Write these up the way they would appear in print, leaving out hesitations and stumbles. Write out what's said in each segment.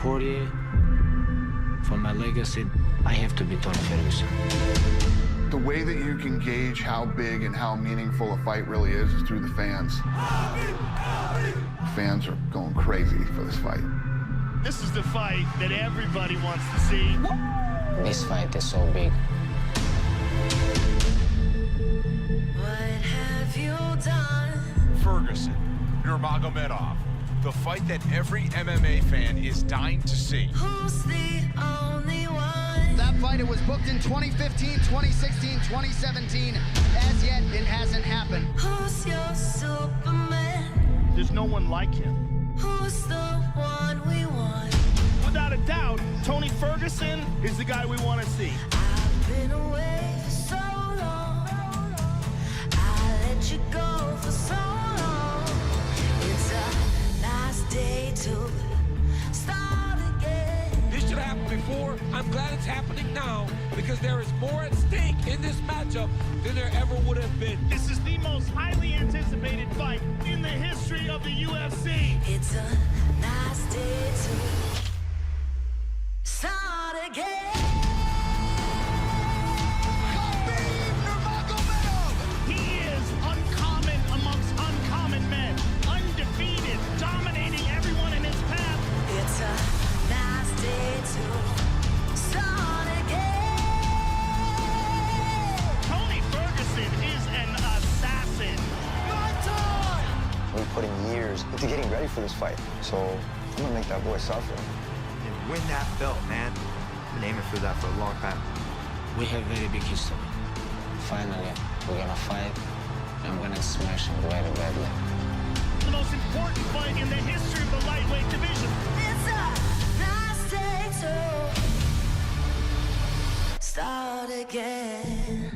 Poirier, for my legacy, I have to be Tony Ferguson. The way that you can gauge how big and how meaningful a fight really is through the fans. Fans are going crazy for this fight. This is the fight that everybody wants to see. This fight is so big. What have you done? Ferguson, Nurmaganmedov. The fight that every MMA fan is dying to see. Who's the only one? That fight, it was booked in 2015, 2016, 2017. As yet, it hasn't happened. Who's your Superman? There's no one like him. Who's the one we want? Without a doubt, Tony Ferguson is the guy we want to see. I've been away for so long. I let you go for so long. It's a nice day to start again. This should have happened before. I'm glad it's happening now because there is more at stake in this matchup than there ever would have been. This is the most highly anticipated fight in the history of the UFC. It's a nice day to start again. Habib Nurmaganmedov! He is uncommon amongst uncommon men. Undefeated, dominating everyone in his path. It's a nice day to start again. Tony Ferguson is an assassin. We put in years into getting ready for this fight, so I'm gonna make that boy suffer. And win that belt, man. I've been aiming for that for a long time. We have very big history. Finally, we're gonna fight. I'm gonna smash him very badly. The most important fight in the history of the lightweight division. It's a nice day to start again.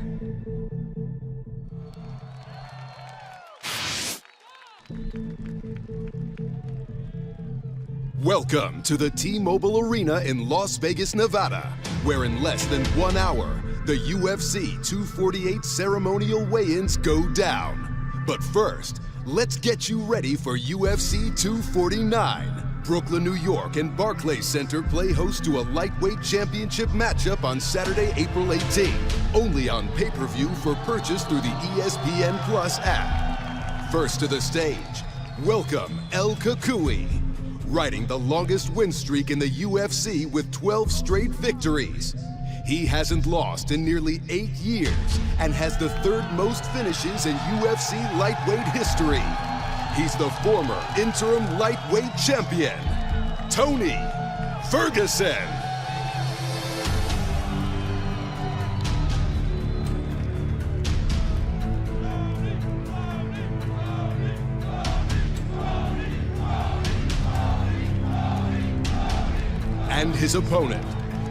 Welcome to the T-Mobile Arena in Las Vegas, Nevada, where in less than 1 hour, the UFC 248 ceremonial weigh-ins go down. But first, let's get you ready for UFC 249. Brooklyn, New York and Barclays Center play host to a lightweight championship matchup on Saturday, April 18th, only on pay-per-view for purchase through the ESPN Plus app. First to the stage, welcome El Kukui. Riding the longest win streak in the UFC with 12 straight victories. He hasn't lost in nearly 8 years and has the third most finishes in UFC lightweight history. He's the former interim lightweight champion, Tony Ferguson. And his opponent,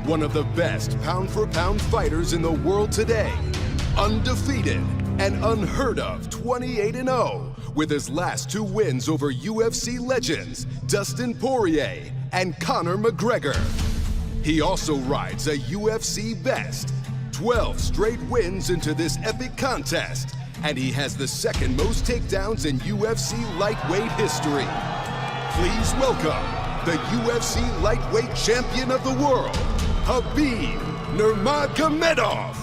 one of the best pound-for-pound fighters in the world today, undefeated and unheard of 28-0, with his last 2 wins over UFC legends Dustin Poirier and Conor McGregor. He also rides a UFC best, 12 straight wins into this epic contest, and he has the second most takedowns in UFC lightweight history. Please welcome the UFC lightweight champion of the world, Habib Nurmaganmedov.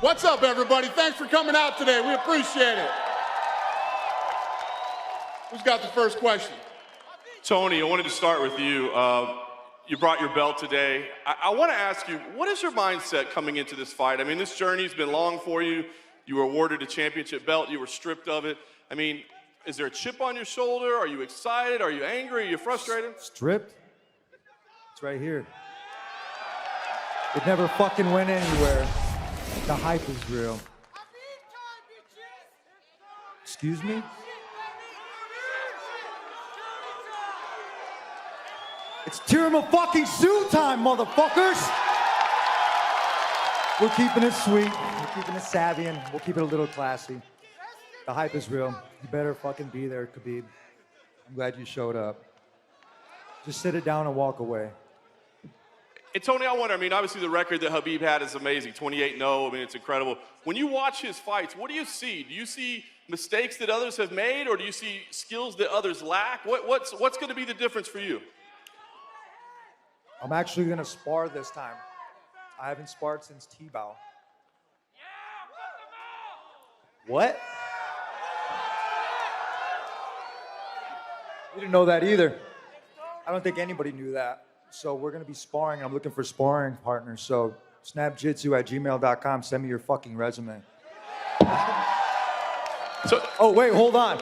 What's up, everybody? Thanks for coming out today. We appreciate it. Who's got the first question? Tony, I wanted to start with you. You brought your belt today. I want to ask you, what is your mindset coming into this fight? I mean, this journey's been long for you. You were awarded a championship belt. You were stripped of it. I mean, is there a chip on your shoulder? Are you excited? Are you angry? Are you frustrated? Stripped? It's right here. It never fucking went anywhere. The hype is real. Excuse me? It's tiramisu time, motherfuckers! We're keeping it sweet, we're keeping it savvy, and we'll keep it a little classy. The hype is real. You better fucking be there, Khabib. I'm glad you showed up. Just sit it down and walk away. And Tony, I wonder, I mean, obviously the record that Habib had is amazing, 28-0, I mean, it's incredible. When you watch his fights, what do you see? Do you see mistakes that others have made, or do you see skills that others lack? What's going to be the difference for you? I'm actually going to spar this time. I haven't sparred since T-Bow. What? You didn't know that either. I don't think anybody knew that. So we're going to be sparring. I'm looking for sparring partners. So snapjitsu@gmail.com. Send me your fucking resume. Oh, wait, hold on.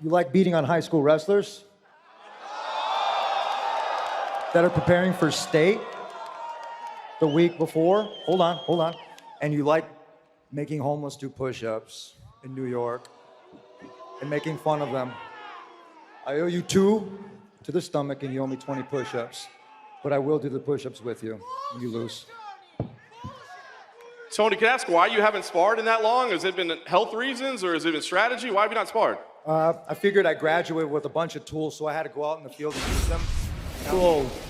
You like beating on high school wrestlers that are preparing for state the week before? Hold on. And you like making homeless do push-ups in New York and making fun of them. I owe you 2 to the stomach and you owe me 20 push-ups. But I will do the push-ups with you when you lose. Tony, can I ask why you haven't sparred in that long? Has it been health reasons or has it been strategy? Why have you not sparred? I figured I graduated with a bunch of tools, so I had to go out in the field and use them.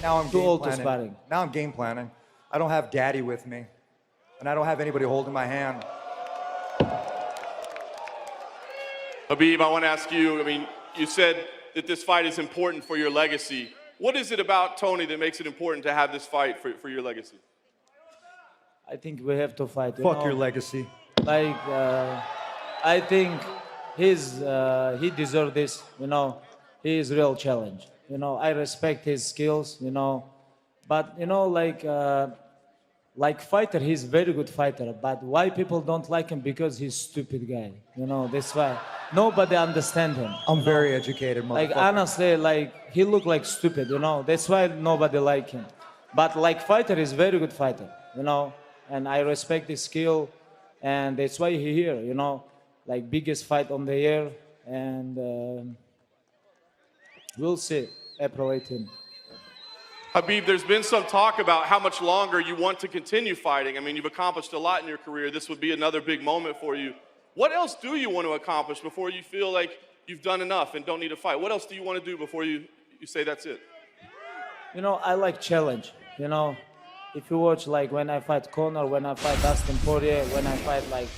Now I'm Too game old to planning. sparring. Now I'm game planning. I don't have daddy with me, and I don't have anybody holding my hand. Habib, I want to ask you, I mean, you said that this fight is important for your legacy. What is it about Tony that makes it important to have this fight for your legacy? I think we have to fight. Fuck your legacy. Like, I think he deserves this, you know. He is real challenge. You know, I respect his skills, you know. But, you know, like fighter, he's very good fighter. But why people don't like him? Because he's stupid guy. You know, that's why. Nobody understand him. I'm very educated, motherfucker. Like, honestly, like, he look like stupid, you know. That's why nobody like him. But like fighter, he's very good fighter, you know. And I respect his skill. And that's why he here, you know. Like, biggest fight on the year. And we'll see, April 18. Habib, there's been some talk about how much longer you want to continue fighting. I mean, you've accomplished a lot in your career. This would be another big moment for you. What else do you want to accomplish before you feel like you've done enough and don't need to fight? What else do you want to do before you say that's it? You know, I like challenge. You know, if you watch, like, when I fight Conor, when I fight Dustin Poirier, when I fight, like,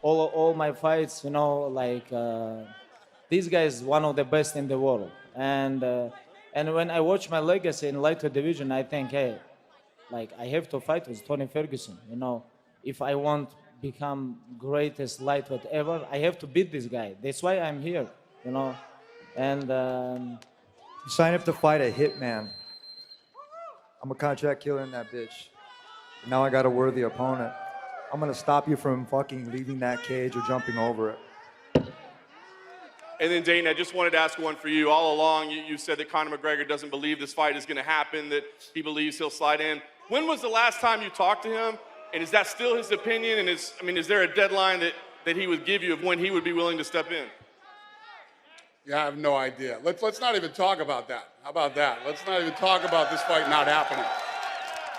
all my fights, you know, like, this guy is one of the best in the world. And when I watch my legacy in lightweight division, I think, hey, like, I have to fight with Tony Ferguson. You know, if I want become greatest lightweight ever, I have to beat this guy. That's why I'm here, you know. And you sign up to fight a hitman. I'm a contract killer in that bitch. Now I got a worthy opponent. I'm gonna stop you from fucking leaving that cage or jumping over it. And then, Dana, I just wanted to ask one for you. All along, you said that Conor McGregor doesn't believe this fight is going to happen, that he believes he'll slide in. When was the last time you talked to him? And is that still his opinion? And is there a deadline that he would give you of when he would be willing to step in? Yeah, I have no idea. Let's not even talk about that. How about that? Let's not even talk about this fight not happening.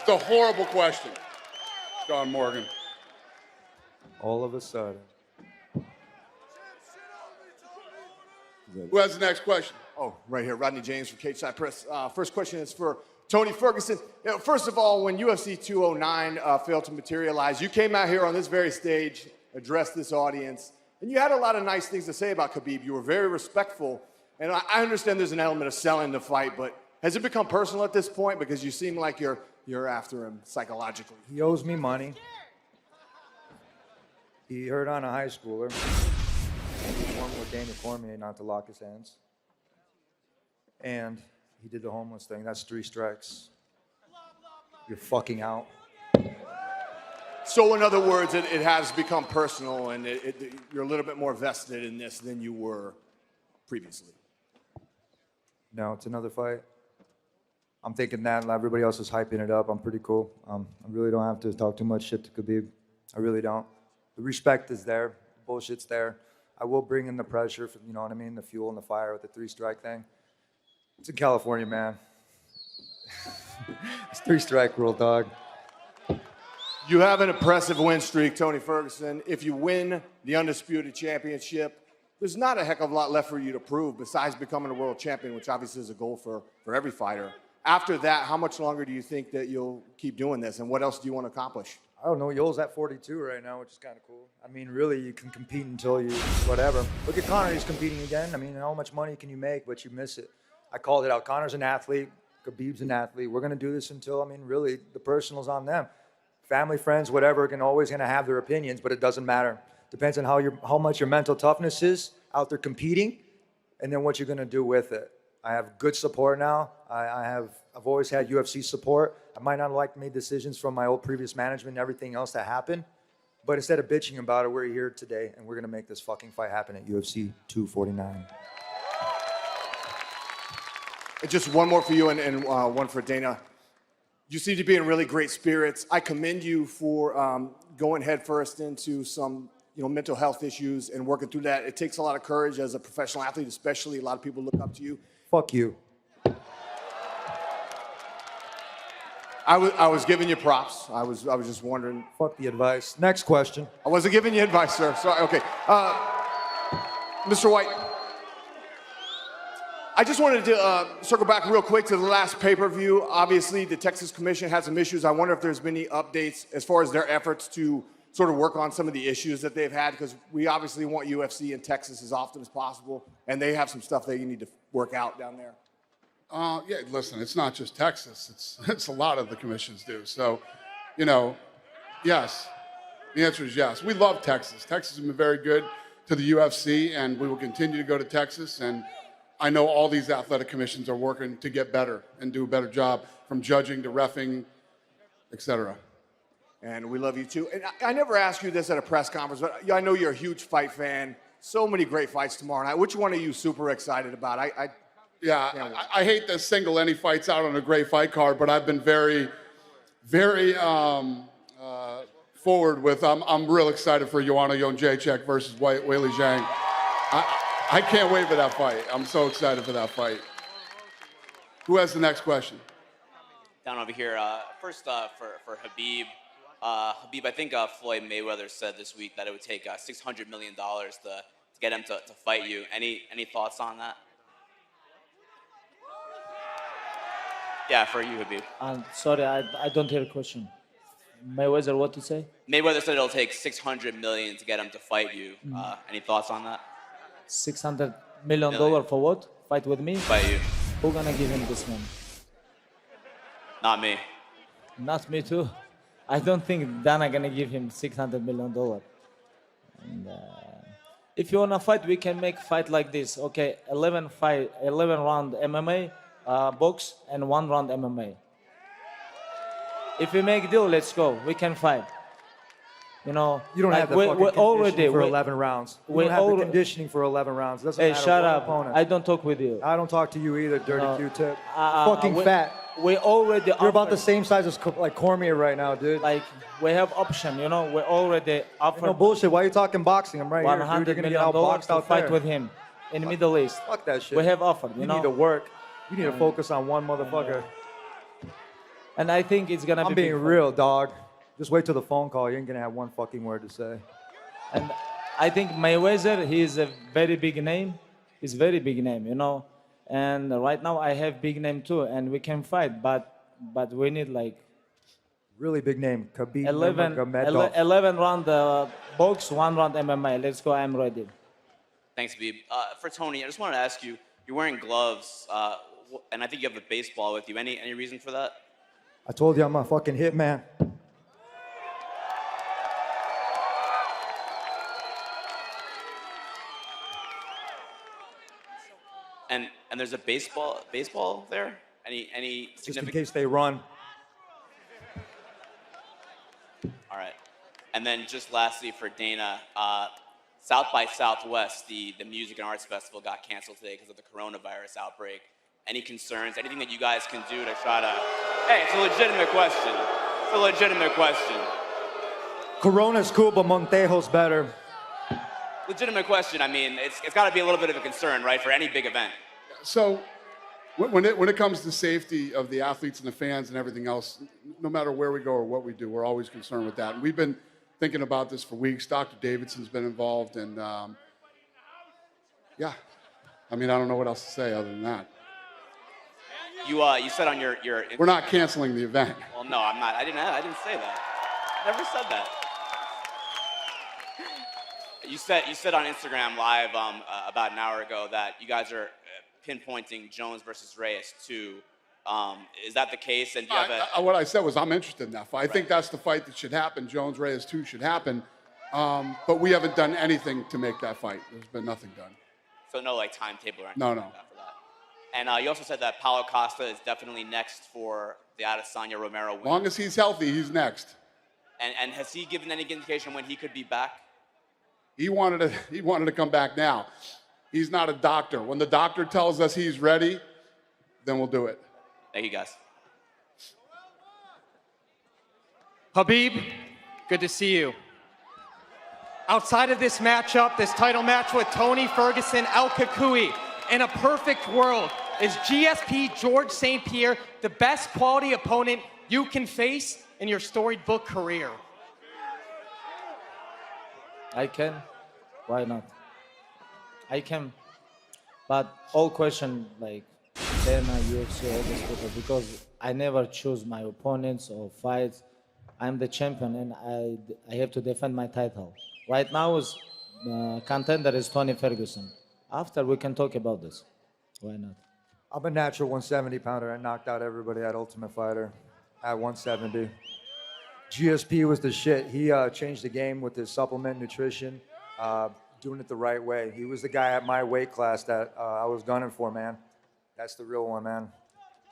It's a horrible question, John Morgan. All of a sudden. Who has the next question? Oh, right here, Rodney James from Cage Side Press. First question is for Tony Ferguson. You know, first of all, when UFC 209 failed to materialize, you came out here on this very stage, addressed this audience, and you had a lot of nice things to say about Khabib. You were very respectful, and I understand there's an element of selling the fight, but has it become personal at this point? Because you seem like you're after him psychologically. He owes me money. He hurt on a high schooler. He won with Daniel Cormier not to lock his hands. And he did the homeless thing. That's 3 strikes. You're fucking out. So in other words, it has become personal, and you're a little bit more vested in this than you were previously. No, it's another fight. I'm thinking that everybody else is hyping it up. I'm pretty cool. I really don't have to talk too much shit to Khabib. I really don't. The respect is there. The bullshit's there. I will bring in the pressure, for, you know what I mean? The fuel and the fire with the 3-strike thing. It's in California, man. It's 3-strike rule, dog. You have an impressive win streak, Tony Ferguson. If you win the Undisputed Championship, there's not a heck of a lot left for you to prove besides becoming a world champion, which obviously is a goal for every fighter. After that, how much longer do you think that you'll keep doing this, and what else do you want to accomplish? I don't know. Yoel's at 42 right now, which is kind of cool. I mean, really, you can compete until you whatever. Look at Conor. He's competing again. I mean, how much money can you make, but you miss it. I called it out. Conor's an athlete. Khabib's an athlete. We're going to do this until, I mean, really, the personal's on them. Family, friends, whatever, always going to have their opinions, but it doesn't matter. Depends on how much your mental toughness is out there competing, and then what you're going to do with it. I have good support now. I've always had UFC support. I might not have liked made decisions from my old previous management and everything else that happened, but instead of bitching about it, we're here today, and we're going to make this fucking fight happen at UFC 249. Just one more for you and one for Dana. You seem to be in really great spirits. I commend you for going headfirst into some mental health issues and working through that. It takes a lot of courage as a professional athlete, especially. A lot of people look up to you. Fuck you. I was giving you props. I was just wondering. Fuck the advice. Next question. I wasn't giving you advice, sir. Sorry. Okay. Mr. White, I just wanted to circle back real quick to the last pay-per-view. Obviously, the Texas Commission had some issues. I wonder if there's been any updates as far as their efforts to sort of work on some of the issues that they've had, because we obviously want UFC in Texas as often as possible, and they have some stuff that you need to work out down there. Yeah, listen, it's not just Texas. It's a lot of the commissions do. So, yes. The answer is yes. We love Texas. Texas has been very good to the UFC, and we will continue to go to Texas. And I know all these athletic commissions are working to get better and do a better job, from judging to reffing, et cetera. And we love you too. And I never asked you this at a press conference, but I know you're a huge fight fan. So many great fights tomorrow night. Which one are you super excited about? I hate to single any fights out on a great fight card, but I've been very, very forward with. I'm real excited for Joanna Jędrzejczyk versus Weili Zhang. I can't wait for that fight. I'm so excited for that fight. Who has the next question? Down over here. First for Habib. Habib, I think Floyd Mayweather said this week that it would take $600 million to get him to fight you. Any thoughts on that? Yeah, for you, Habib. Sorry, I don't hear the question. Mayweather, what to say? Mayweather said it'll take $600 million to get him to fight you. Any thoughts on that? $600 million for what? Fight with me? Fight you. Who gonna give him this money? Not me. Not me too. I don't think Dana gonna give him $600 million. And, if you wanna fight, we can make fight like this. Okay, 11 round MMA, box, and 1 round MMA. If we make deal, let's go. We can fight. You don't have the fucking conditioning for 11 rounds. You don't have the conditioning for 11 rounds. Doesn't hey, matter shut what up. opponent. I don't talk with you. I don't talk to you either, dirty Q-tip. Fucking fat. We already. You're about the same size as like Cormier right now, dude. Like we have option, we already offered. No bullshit. Why are you talking boxing? I'm right here, dude. You're gonna get outboxed out fight there. with him in the Middle East. Fuck that shit. We have offered. You need to work. You need to focus on one motherfucker. And I think it's gonna be. I'm being real, dog. Just wait till the phone call. You ain't gonna have one fucking word to say. And I think Mayweather, he is a very big name. He's a very big name, And right now I have big name too, and we can fight, but we need like really big name. Habib 11 round box, 1 round MMA. Let's go. I'm ready. Thanks, Habib. For Tony, I just wanted to ask you. You're wearing gloves, and I think you have a baseball with you. Any reason for that? I told you I'm a fucking hitman. And there's a baseball there? Any Just in significant? case they run. All right. And then just lastly for Dana, South by Southwest, the Music and Arts Festival got canceled today because of the coronavirus outbreak. Any concerns? Anything that you guys can do to try to... Hey, it's a legitimate question. It's a legitimate question. Corona's cool, but Montejo's better. Legitimate question. I mean, it's got to be a little bit of a concern, right, for any big event. So when it comes to safety of the athletes and the fans and everything else, no matter where we go or what we do, we're always concerned with that. And we've been thinking about this for weeks. Dr. Davidson's been involved, and yeah. I mean, I don't know what else to say other than that. You said on your We're not canceling the event. Well, no, I'm not. I didn't say that. I never said that. You said on Instagram Live about an hour ago that you guys are pinpointing Jones versus Reyes too. Is that the case? And do you have What I said was I'm interested in that fight. I think that's the fight that should happen. Jones Reyes 2 should happen. But we haven't done anything to make that fight. There's been nothing done. So no like timetable or anything No. like that for that. And you also said that Paulo Costa is definitely next for the Adesanya Romero win. As long as he's healthy, he's next. And has he given any indication when he could be back? He wanted to come back now. He's not a doctor. When the doctor tells us he's ready, then we'll do it. Thank you, guys. Habib, good to see you. Outside of this matchup, this title match with Tony Ferguson, El Kakui, in a perfect world, is GSP George St. Pierre the best quality opponent you can face in your storied book career? I can. Why not? I can. But all question like Dana, UFC, all these people, because I never choose my opponents or fights. I'm the champion and I have to defend my title. Right now is contender is Tony Ferguson. After we can talk about this. Why not? I'm a natural 170 pounder. I knocked out everybody at Ultimate Fighter at 170. GSP was the shit. He changed the game with his supplement nutrition, doing it the right way. He was the guy at my weight class that I was gunning for, man. That's the real one, man.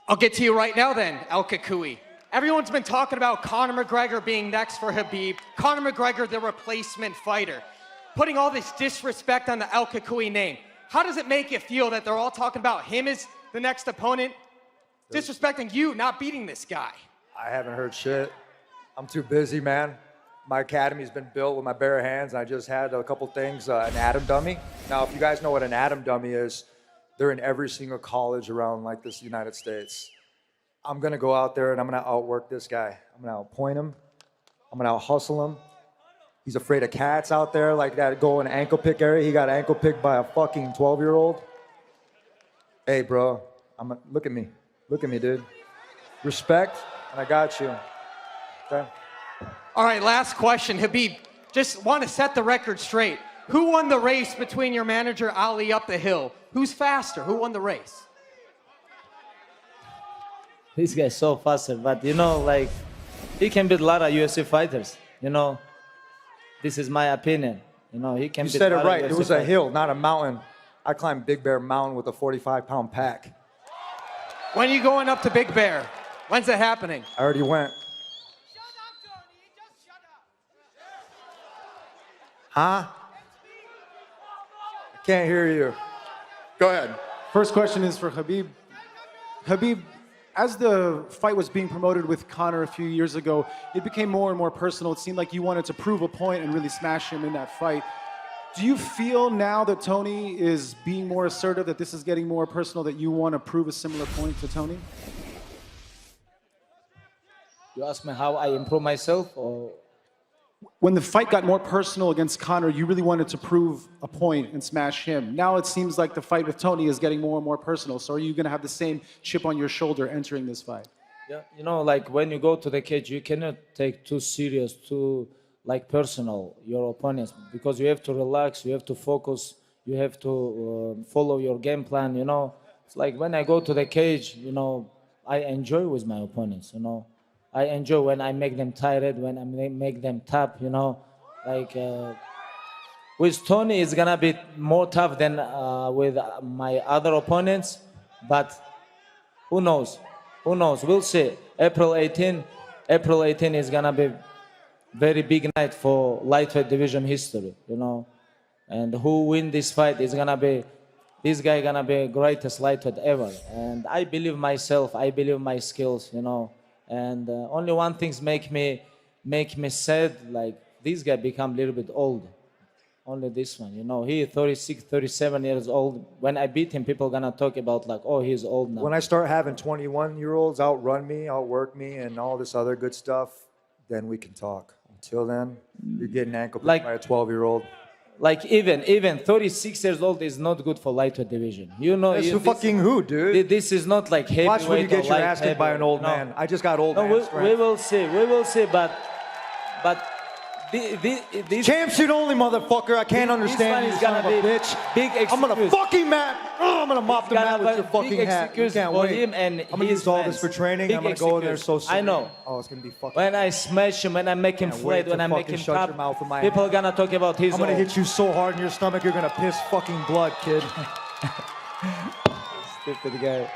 I'll get to you right now then, El Kakui. Everyone's been talking about Conor McGregor being next for Habib. Conor McGregor, the replacement fighter. Putting all this disrespect on the El Kakui name. How does it make you feel that they're all talking about him as the next opponent? Disrespecting you, not beating this guy. I haven't heard shit. I'm too busy, man. My academy's been built with my bare hands. I just had a couple things, an atom dummy. Now, if you guys know what an atom dummy is, they're in every single college around like this United States. I'm gonna go out there and I'm gonna outwork this guy. I'm gonna outpoint him. I'm gonna out-hustle him. He's afraid of cats out there like that go in ankle pick area. He got ankle picked by a fucking 12-year-old. Hey, bro, look at me. Look at me, dude. Respect, and I got you. Okay? All right, last question. Habib, just want to set the record straight. Who won the race between your manager, Ali, up the hill? Who's faster? Who won the race? This guy's so faster, but you know, like, he can beat a lot of UFC fighters, you know. This is my opinion. You know, he can You beat said a it lot right. of It UFC was a fighters. hill, not a mountain. I climbed Big Bear Mountain with a 45-pound pack. When are you going up to Big Bear? When's it happening? I already went. Huh? I can't hear you. Go ahead. First question is for Habib. Habib, as the fight was being promoted with Conor a few years ago, it became more and more personal. It seemed like you wanted to prove a point and really smash him in that fight. Do you feel now that Tony is being more assertive, that this is getting more personal, that you want to prove a similar point to Tony? You ask me how I improve myself, or When the fight got more personal against Conor, you really wanted to prove a point and smash him. Now it seems like the fight with Tony is getting more and more personal. So are you going to have the same chip on your shoulder entering this fight? yeah, you know, like when you go to the cage, you cannot take too serious, too like personal your opponents, because you have to relax, you have to focus, you have to follow your game plan. You know, it's like when I go to the cage, you know, I enjoy with my opponents. You know, I enjoy when I make them tired, when I make them tap. You know, like with Tony, it's gonna be more tough than with my other opponents, but who knows? Who knows? We'll see. April 18 is gonna be very big night for lightweight division history, you know. And who win this fight is gonna be, this guy gonna be greatest lightweight ever. And I believe myself, I believe my skills, you know. And only one thing's make me sad, like this guy become a little bit old. Only this one, you know. He 36, 37 years old. When I beat him, people gonna talk about like, oh, he's old now. When I start having 21-year-olds outrun me, outwork me, and all this other good stuff, then we can talk. Until then, you're getting ankle picked by a 12-year-old. Like even 36 years old is not good for lightweight division. You know, That's who, dude? This is not like heavyweight. Watch when you get or your light ass kicked by an old heavyweight. man. I just got old No, man we strength. will see. We will see. But this Champ shit only, motherfucker. I can't understand you, is son gonna of a be bitch. big I'm gonna excuse. fucking I'm gonna mop the It's mat gonna with your be fucking big hat. You excuse can't for wait. him and I'm gonna his use all fans. this for training. Big I'm gonna go in there excuse. so I soon. know. Oh, it's gonna be fucking. When I smash him, when I make him Can't flat, wait when to I make fucking him shut top, your mouth with my people hand. are gonna talk about his. I'm gonna hit you so hard in your stomach, you're gonna piss fucking blood, kid. Stupid guy.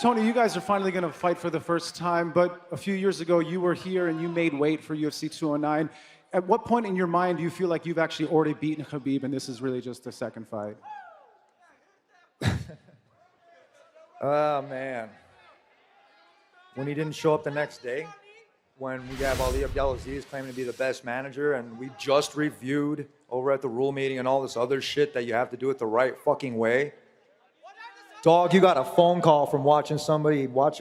Tony, you guys are finally going to fight for the first time, but a few years ago you were here and you made weight for UFC 209. At what point in your mind do you feel like you've actually already beaten Habib and this is really just the second fight? Oh, man. When he didn't show up the next day, when we have Ali Abdelaziz claiming to be the best manager, and we just reviewed over at the rule meeting and all this other shit that you have to do it the right fucking way. Dog, you got a phone call from watching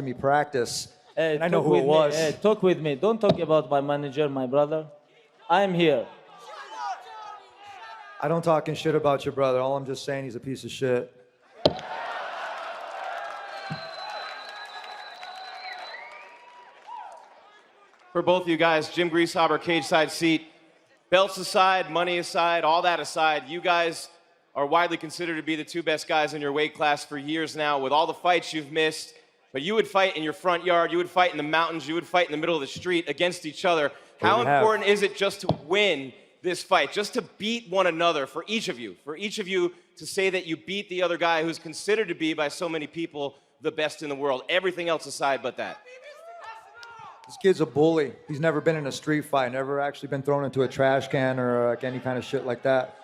me practice. Hey, and I know talk who it with me. was. Hey, talk with me. Don't talk about my manager, my brother. I'm here. I don't talking shit about your brother. All I'm just saying, he's a piece of shit. For both of you guys, Jim Greasehaber, cage side seat. Belts aside, money aside, all that aside, you guys are widely considered to be the two best guys in your weight class for years now, with all the fights you've missed. But you would fight in your front yard, you would fight in the mountains, you would fight in the middle of the street against each other. How important is it just to win this fight, just to beat one another for each of you to say that you beat the other guy who's considered to be by so many people the best in the world, everything else aside but that? This kid's a bully. He's never been in a street fight, never actually been thrown into a trash can or like any kind of shit like that.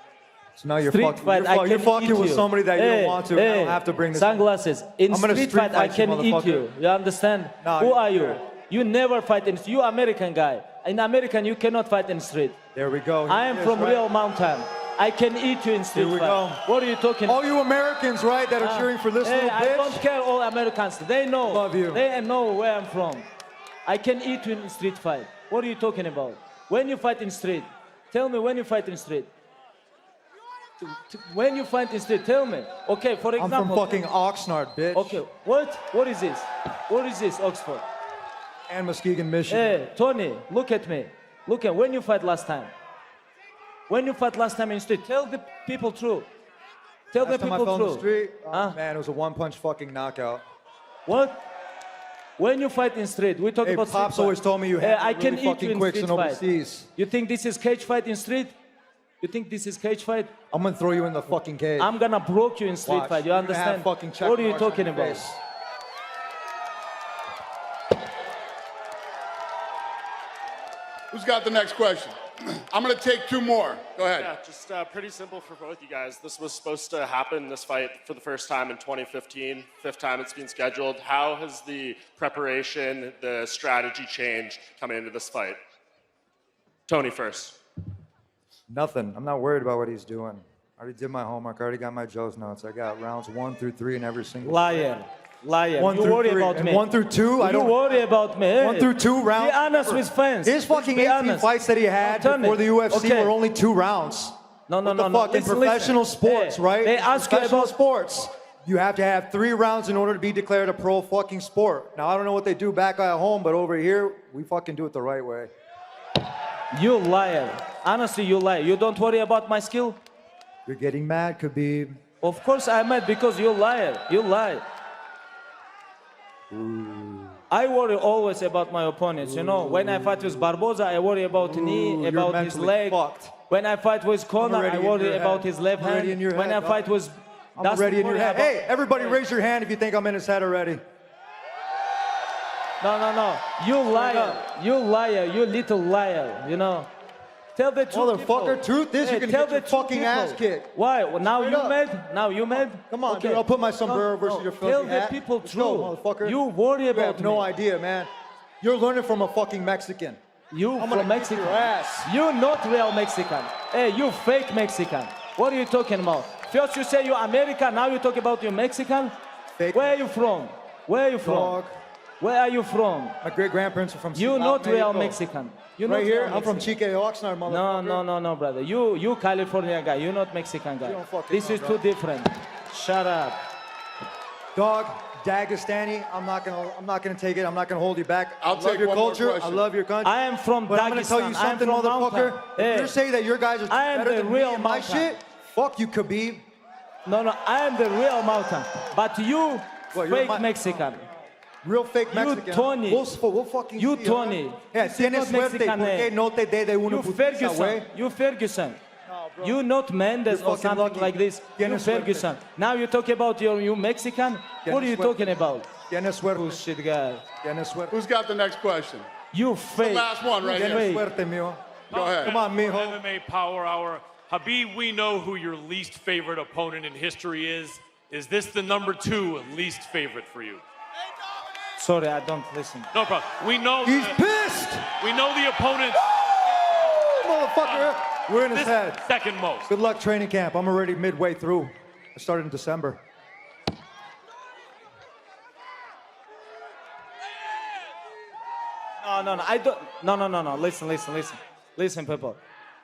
So now you're Street fight, I you're can fucking eat with you. somebody that you don't want to. I don't have to bring this. Sunglasses. In I'm gonna street fight, I can eat motherfucker. you. You understand? No, Who you are you? can't. You never fight in. You American guy. In American, you cannot fight in street. There we go. I am Yes, from right. Real Mountain. I can eat you in street Here we fight. go. What are you talking? All you Americans, right, that are cheering for this hey, little bitch? I don't care. All Americans. They know. Love you. They know where I'm from. I can eat you in street fight. What are you talking about? When you fight in street, tell me when you fight in street. When you fight in street, tell me. Okay, for example. I'm from fucking Oxnard, bitch. Okay, what? What is this? What is this, Oxford? And Muskegon, Michigan. Hey, Tony, look at me. Look at when you fight last time. When you fight last time in street, tell the people true. Tell Last the time I people fell in the true. street, oh, man, it was a one-punch fucking knockout. What? When you fight in street, we talk Hey, about Pops street always fight. told me you Hey, had I can really eat you in quicks street and fight. overseas. You think this is cage fight in street? You think this is cage fight? I'm gonna throw you in the fucking cage. I'm gonna broke you in street Watch. fight. You You're gonna have understand? fucking check What are you marks on talking your about? face. Who's got the next question? I'm going to take two more. Go ahead. Yeah, just pretty simple for both you guys. This was supposed to happen, this fight, for the first time in 2015, fifth time it's been scheduled. How has the preparation, the strategy changed coming into this fight? Tony first. Nothing. I'm not worried about what he's doing. I already did my homework. I already got my Joe's notes. I got rounds 1 through 3 in every single. Liar. Liar. 1 You through worry 3. about And me. 1 through 2, I You don't worry about me. Hey. 1 through 2 rounds. Be honest with fans. His fucking Be 18 honest. fights that he had Tell me. before the UFC Okay. were only 2 rounds. No, no, What no, the no. fuck? In Listen, professional listen. sports, Hey, right? They ask you Professional about sports. You have to have 3 rounds in order to be declared a pro fucking sport. Now, I don't know what they do back at home, but over here, we fucking do it the right way. You liar. Honestly, you lie. You don't worry about my skill? You're getting mad, Khabib. Of course I'm mad because you liar. You lie. I worry always about my opponents. You know, when I fight with Barboza, I worry about knee, about his mentally leg. fucked. When I fight with Conor, already I in worry your about head. his left I'm already hand. in your When head, I dog. fight with I'm Dustin already in your Poirier, head. Hey, everybody raise your hand if you think I'm in his head already. No, no, no. You liar. You liar. You little liar. You know. Tell the truth. Motherfucker, truth is you're gonna tell get your the truth, fucking people. ass kicked. Why? Well, now Straight you up. mad? Now you mad? Come on, Okay. dude. I'll put my sombrero No, versus no. your filthy Tell hat. the people Let's true. go, motherfucker. You worry You about have no me. idea, man. You're learning from a fucking Mexican. You I'm from gonna kick Mexico. your ass. You're not real Mexican. Hey, you fake Mexican. What are you talking about? First you say you're American, now you talk about you're Mexican? Fake. Where are you from? Where are you from? Dog. Where are you from? My great-grandparents are from You not real Mexican. You right not here, real I'm from Mexican. Chique, Oxnard, motherfucker. No, brother. You California guy. You not Mexican guy. You don't fucking This know, is bro. too different. Shut up. Dog, Dagestani, I'm not gonna take it. I'm not gonna hold you back. I'll I love take your one more culture. I question. love your country. I am from But I'm gonna tell you Dagestan. I am something, from motherfucker. mountain. If Hey. you say that your guys are I am better the than real me and my mountain. shit, fuck you, Khabib. No, I am the real mountain. But you, Well, you're fake Mexican. Real fake Mexican. You, Tony. We'll fucking You, see, Tony. huh? Yeah, This is tienes not suerte Mexican porque name. no te dé de una You putiza, Ferguson. güey. You Ferguson. bro. You not Mendes You're or fucking something lucky. like this. You Tienes Ferguson. Now you talk about you Mexican. What are you suerte. talking about? Tienes suerte. Bullshit guy. Tienes suerte. Who's got the next question? You The fake. last one right Tienes here. suerte, mijo. Go ahead. Come on, mijo. MMA Power Hour. Habib, we know who your least favorite opponent in history is. Is this the number 2 least favorite for you? Sorry, I don't listen. No problem. We know He's pissed. We know the opponent. Motherfucker. We're in his This head. second most. Good luck training camp. I'm already midway through. I started in December. No. I don't. No. Listen, people.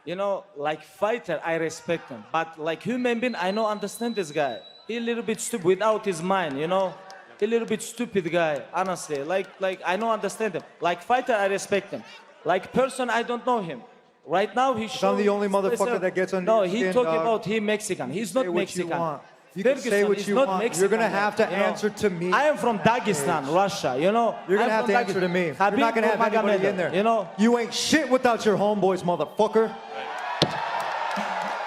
You know, like fighter, I respect him. But like human being, I don't understand this guy. He a little bit stupid without his mind, you know? He a little bit stupid guy, honestly. Like I don't understand him. Like fighter, I respect him. Like person, I don't know him. Right now, he's I'm the only motherfucker that gets under No, your he skin, talk dog. about he Mexican. He's Say not what Mexican. you want. You can say Ferguson what is you not want. Mexican, You're gonna have to you know? answer to me. I am from Dagestan, Russia, you know? You're gonna I'm have from to answer to me. You're Habib not gonna have anybody Nurmaganmedov, in there. You know? You ain't shit without your homeboys, motherfucker.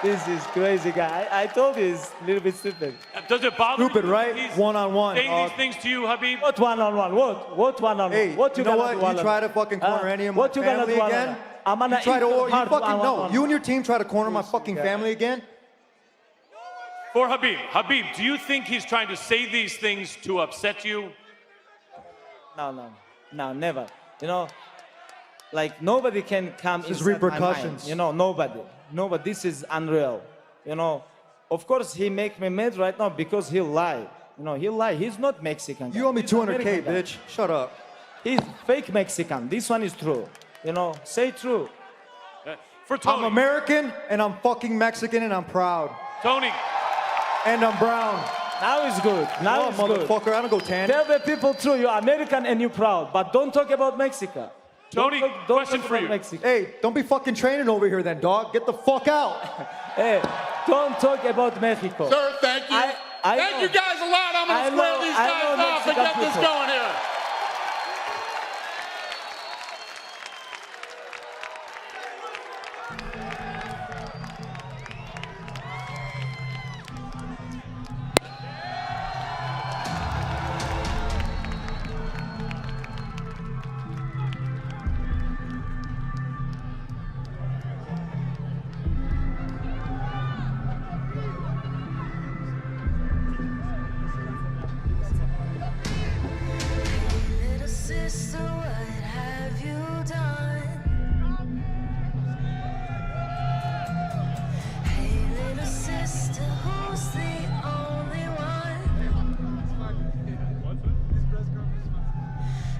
This is crazy guy. I told you he's a little bit stupid. Does it bother Stupid, you? right? He's One-on-one. saying these things to you, Habib? What one-on-one? What one-on-one? Hey, what you know gonna what? do You one-on-one? try to fucking corner any of my what you gonna family do again? one-on-one? I'm gonna You try to, eat your you heart fucking, no, one-on-one. you and your team try to corner my fucking family again? For Habib, do you think he's trying to say these things to upset you? No, never. You know, like nobody can come This is inside my mind. repercussions. You know, nobody. This is unreal. You know, of course he make me mad right now because he lie. You know, he lie. He's not Mexican. You owe me He's 200K, American guy. bitch. Shut up. He's fake Mexican. This one is true. You know, say true. For Tony. I'm American and I'm fucking Mexican and I'm proud. Tony. And I'm brown. Now it's good. Now it's good. Motherfucker, I don't go tan. Tell the people true. You're American and you're proud, but don't talk about Mexico. Tony, don't question talk for about you. Mexico. Hey, don't be fucking training over here then, dog. Get the fuck out. Hey, don't talk about Mexico. Sir, thank you. Thank you guys a lot. I'm going to square these guys off and get this going here. Little sister, what have you done? Hey, little sister, who's the only one?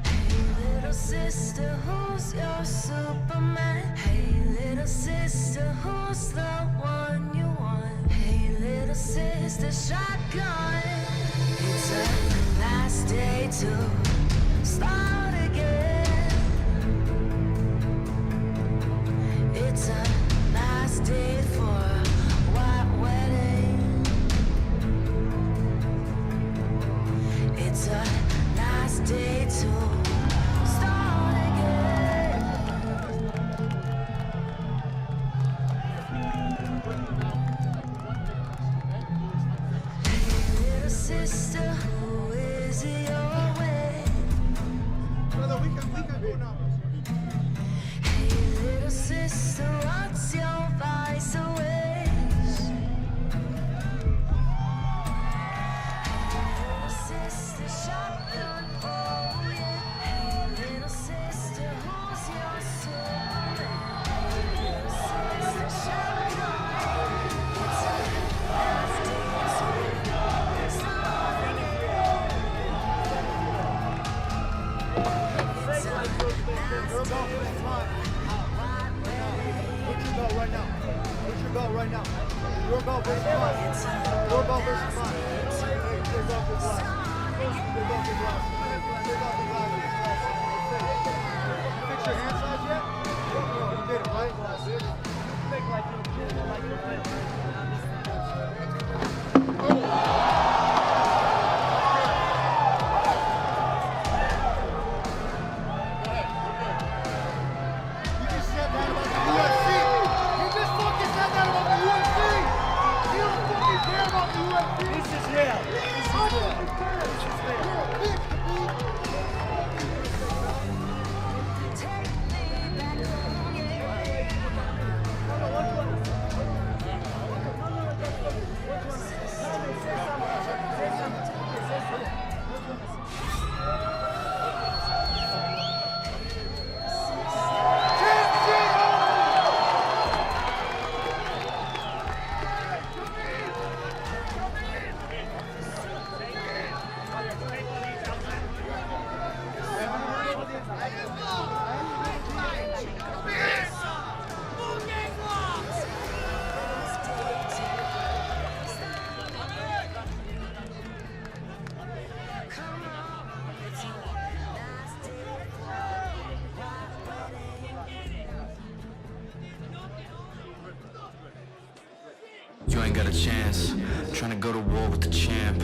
Hey, little sister, who's your Superman? Hey, little sister, who's the one you want? Hey, little sister, shotgun. It's a nice day to start again. It's a nice day for a white wedding. It's a nice day to start again. Little sister, who is your way? Hey, little sister, what's your vice away? Little sister, shotgun, oh yeah. Hey, little sister, who's your Superman? Little sister, shotgun. It's a nice day to start again. your belt right now. Your belt versus mine. Your belt versus mine. Take off your glasses. Take off your glasses. Take off your glasses. You fix your hand size yet? No, you did it, right? Make like you're You ain't got a chance. Trying to go to war with the champ.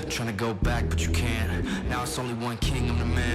Trying to go back, but you can't. Now it's only one king, I'm the man.